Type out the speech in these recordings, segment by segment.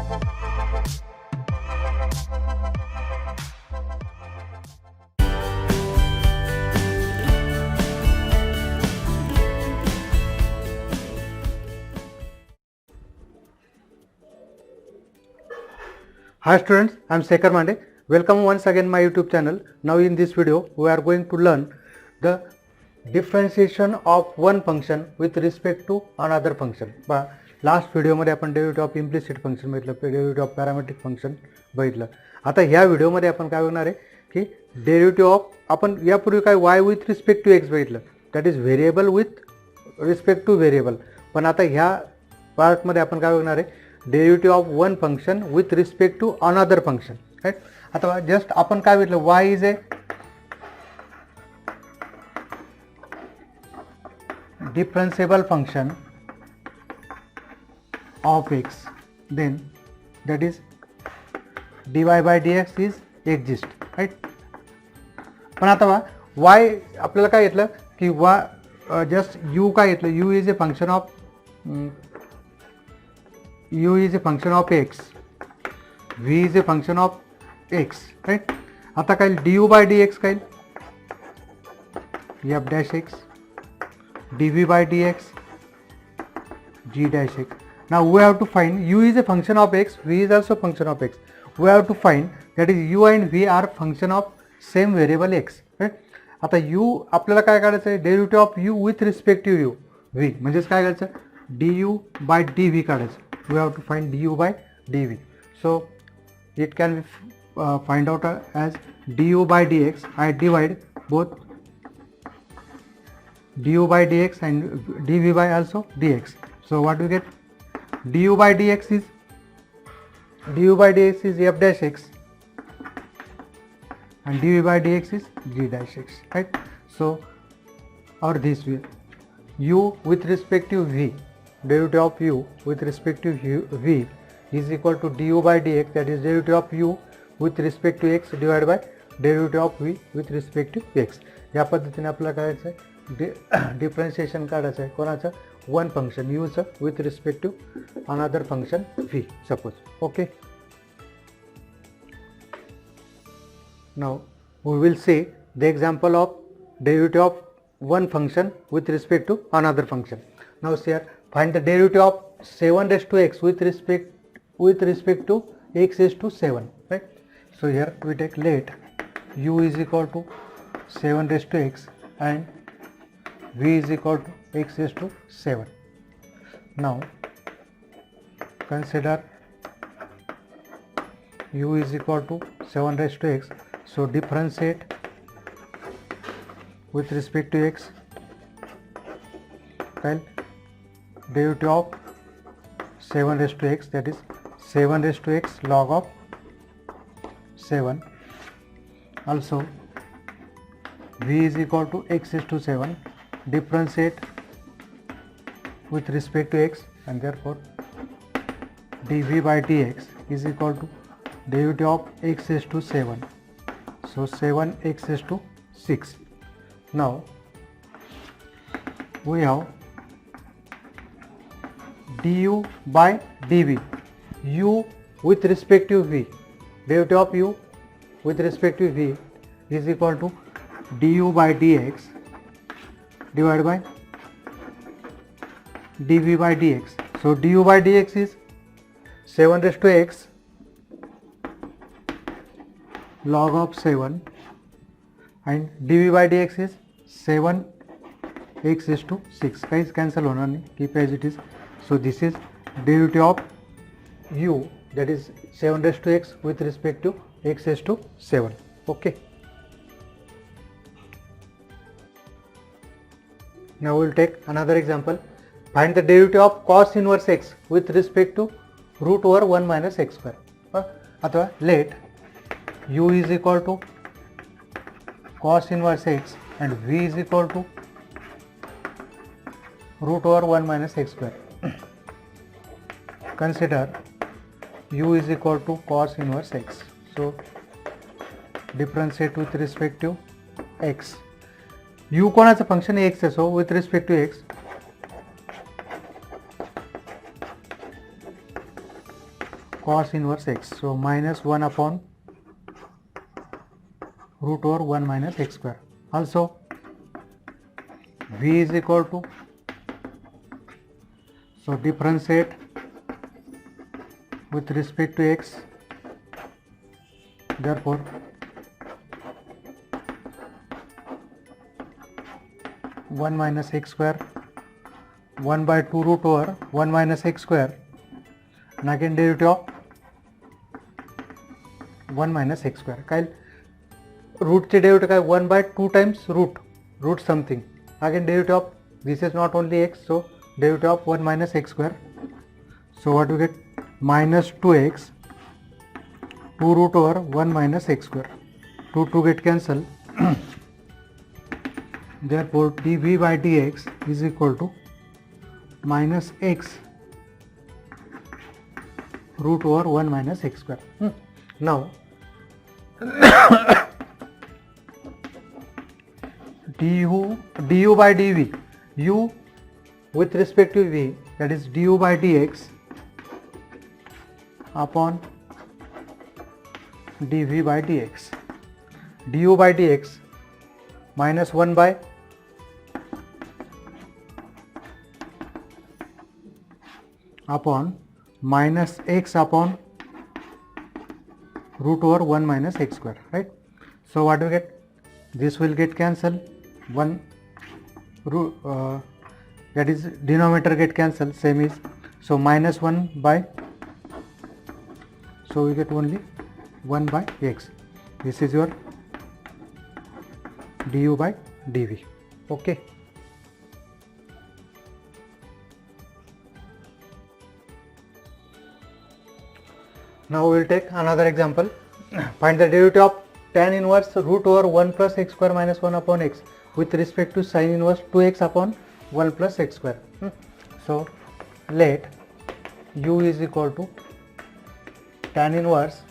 Hi students, I am Shekhar Mande. Welcome once again my YouTube channel. Now in this video we are going to learn the differentiation of one function with respect to another function. Last व्हिडिओमध्ये आपण derivative of implicit function बघितलं, derivative of parametric function बघितलं. आता ह्या व्हिडिओमध्ये आपण काय बघणार आहे की डेरिव्हेटिव्ह ऑफ आपण यापूर्वी काय y with respect to x बघितलं, that is variable with respect to variable. पण आता ह्या पार्टमध्ये आपण काय बघणार आहे derivative of one function with respect to another function. Right. आता जस्ट आपण काय बघितलं y is a differentiable function of x, then that is dy by dx is exist, right. पण आता y आपल्याला काय घेतलं की जस्ट u काय घेतलं, u is a function of x, v is a function of x, right. आता काय du by dx काय f dash x, dv by dx g dash x. Now we have to find u is a function of x, v is also function of x. We have to find that is u and v are function of same variable x, right. आता u आपल्याला काय काढायचं आहे derivative of u with respect to u v म्हणजेच काय करायचं du by dv काढायचं. we have to find du by dv, so it can be find out as du by dx. I divide both du by dx and dv by also dx. So what we get, du by dx is f dash x and dv by dx is g dash x, right. So or this way, u with respect to v, derivative of u with respect to v is equal to du by dx, that is derivative of u with respect to x divided by derivative of v with respect to x. या पद्धतीने आपल्याला करायचं आहे differentiation काढायचं आहे कोणाचं, one function u with respect to another function v, suppose. Okay, now we will see the example of derivative of one function with respect to another function. Now here find the derivative of 7 raised to x with respect to x raised to 7, right. So here we take let u is equal to 7 raised to x and v is equal to x raised to 7. Now consider u is equal to 7 raised to x, so differentiate with respect to x, well derivative of 7 raised to x, that is 7 raised to x log of 7, also v is equal to x raised to 7, differentiate with respect to x, and therefore dv by dx is equal to derivative of x raised to 7, so 7x raised to 6. Now we have du by dv, u with respect to v, derivative of u with respect to v is equal to du by dx divided by dv by dx. So du by dx is 7 raised to x log of 7 and dv by dx is 7x raised to 6. Guys, cancel होणार नाही, keep as it is. So this is derivative of u, that is 7 raised to x with respect to x raised to 7. Okay. Now we will take another example. Find the derivative of cos inverse x with respect to root over 1 minus x square. अथवा let u is equal to cos inverse x and v is equal to root over 1 minus x square. Consider u is equal to cos inverse x. So differentiate with respect to x. u कोणाचं function आहे x आहे, so with respect to x cos inverse x. So minus 1 upon root over 1 minus x square. Also v is equal to, so differentiate with respect to x, therefore 1 minus x square, 1 by 2 root over 1 minus x square, and again derivative of 1 minus x square. काय root चे derivative काय 1 by 2 times root something. Again derivative of, this is not only x, so derivative of 1 minus x square. So what we get? Minus 2x 2 root over 1 minus x square. 2 get cancel. Therefore dv by dx is equal to minus x root over 1 minus x square. Now du by dv, u with respect to v, that is du by dx upon dv by dx. Du by dx minus 1 by upon minus x upon root over 1 minus x square, right? So what do we get? This will get cancelled. 1 root, that is denominator get cancelled, same is, so minus 1 by, so we get only 1 by x. This is your du by dv. Okay. Now we will take another example. Find the derivative of tan inverse root over 1 plus x square minus 1 upon x with respect to sin inverse 2x upon 1 plus x square. So let u is equal to tan inverse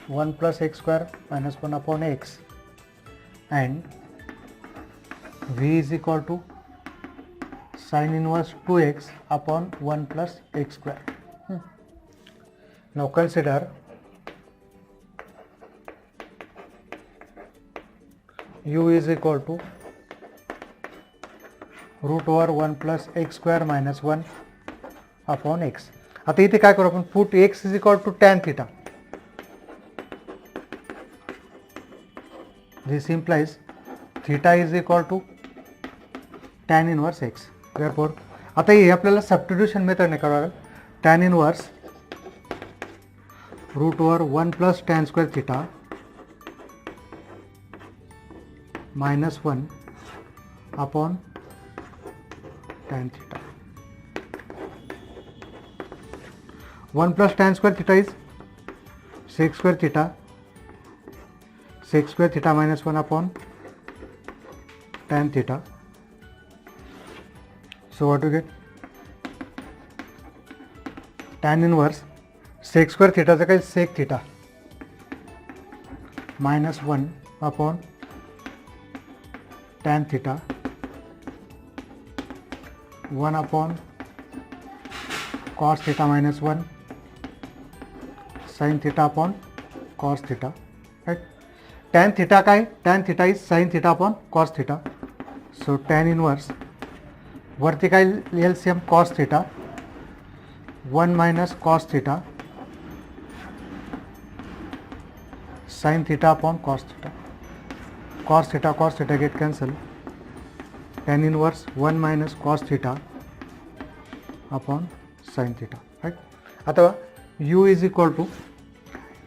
1 plus x square minus 1 upon x and v is equal to sin inverse 2x upon 1 plus x square. Now consider u is equal to root over 1 plus x square minus 1 upon x. आता इथे काय करू आपण, put x is equal to tan theta. This implies theta is equal to tan inverse x. Therefore आता हे आपल्याला substitution मेथडने करावं लागेल. tan inverse root over 1 plus tan square theta minus 1 upon tan theta. 1 plus tan square theta is sec square theta. Sec square theta minus 1 upon tan theta. So what do you get? Tan inverse sec square theta चा काय sec theta minus 1 upon tan theta 1 upon cos theta minus 1 sin theta upon cos theta, right? Tan theta काय? Tan theta is sin theta upon cos theta. So tan inverse वरती काय LCM cos theta 1 minus cos theta sin theta upon cos theta. Cos theta get cancelled. Tan inverse 1 minus cos theta upon sin theta, right? आता u is equal to,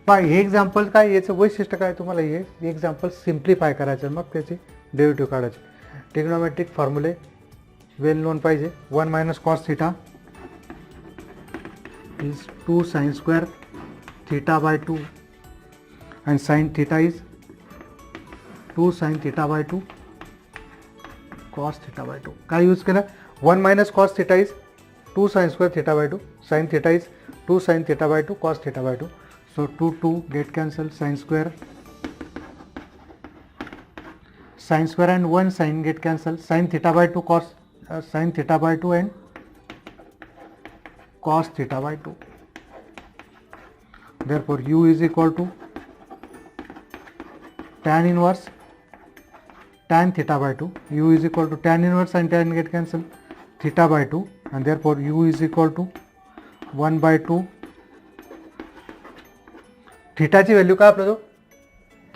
हे example काय, याचं वैशिष्ट्य काय, तुम्हाला हे example simplify करायचं, मग त्याची derivative काढायची. ट्रिग्नोमेट्रिक फॉर्म्युले वेल नोन पाहिजे. 1 minus cos theta is 2 sin square theta by 2 and sin theta is 2 sin theta by 2 cos theta by 2. काय यूज केलं? 1 minus cos theta is 2 sin square theta by 2, sin theta is 2 sin theta by 2 cos theta by 2. So 2 get cancelled, sin square and 1 sin get cancelled, sin theta by 2 cos sin theta by 2 and cos theta by 2. Therefore u is equal to tan inverse tan theta by 2. U is equal to tan inverse and tan get cancelled, theta by 2, and therefore u is equal to 1 by 2. थीटाची value काय आपला जो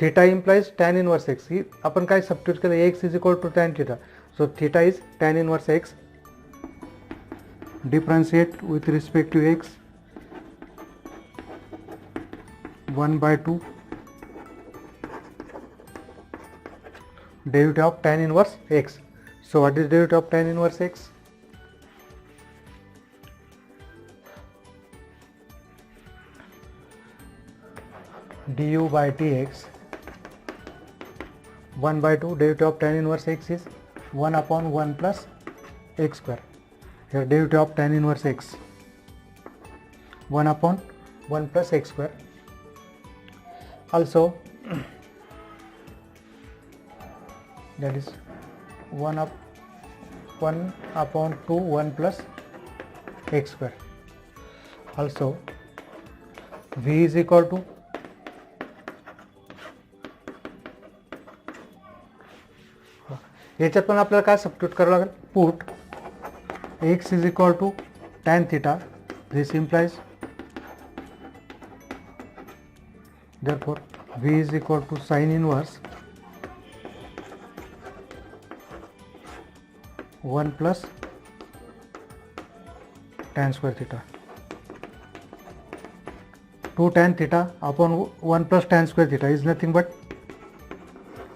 theta implies tan inverse x, ही आपण काय substitute केलं, x is equal to tan theta, so theta is tan inverse x, differentiate with respect to x 1 by 2 derivative of tan inverse x. So what is derivative of tan inverse x? Du by dx 1 by 2 derivative of tan inverse x is 1 upon 1 plus x square. Here derivative of tan inverse x 1 upon 1 plus x square. Also that is 1 upon 2 1 plus x square. Also v is equal to याच्यात पण आपल्याला काय substitute करावं लागेल, put x is equal to tan theta, this implies therefore v is equal to sin inverse 1 plus tan square theta, 2 tan theta upon 1 plus tan square theta is nothing but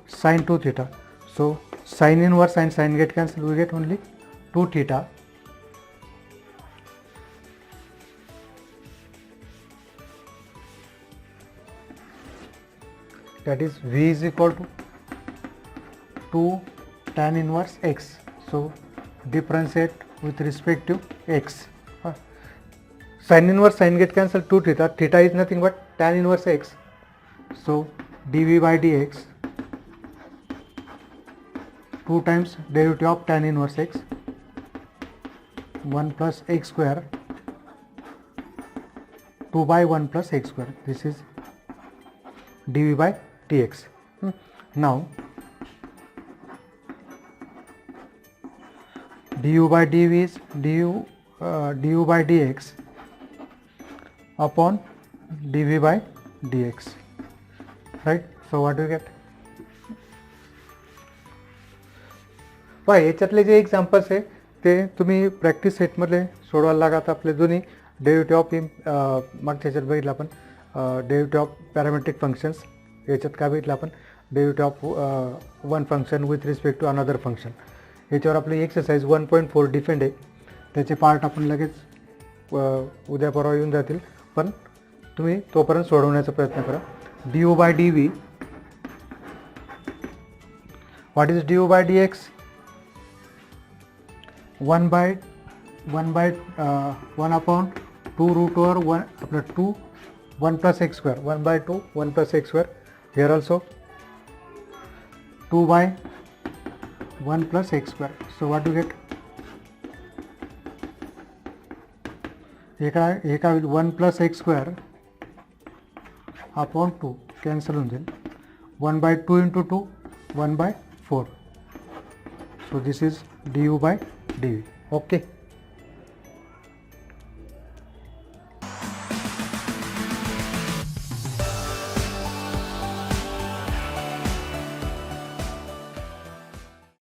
sin 2 theta. So sin inverse and sin get cancelled, we get only 2 theta that is v is equal to 2 tan inverse x. So differentiate with respect to x. Sin inverse sin get cancelled, 2 theta, theta is nothing but tan inverse x. So dv by dx 2 times derivative of tan inverse x 1 plus x square 2 by 1 plus x square. This is dv by dx. Now du by dv is du by dx upon dv by dx, right? So what do you get? पहा याच्यातले जे examples आहे ते तुम्ही practice सेटमधले सोडवायला लागत. आपले दोन्ही derivative of मागच्या याच्यात बघितलं आपण डेरिव्हेटिव्ह ऑफ पॅरामेट्रिक फंक्शन्स, याच्यात काय बघितलं आपण derivative of one function with respect to another function. याच्यावर आपली एक्सरसाइज 1.4 डिफेंड आहे, त्याचे पार्ट आपण लगेच उद्या परवा येऊन जातील, पण तुम्ही तोपर्यंत सोडवण्याचा प्रयत्न करा. du by dv, what is du by dx? 1 upon 2 root over 1 after 2 1 plus x square, 1 by 2 1 plus x square. Here also 2 by 1 plus x square. So what do you get? एका 1 plus x square upon 2 cancel होऊन जाईल, 1 by 2 into 2 1 by 4. So this is du by dv. Okay.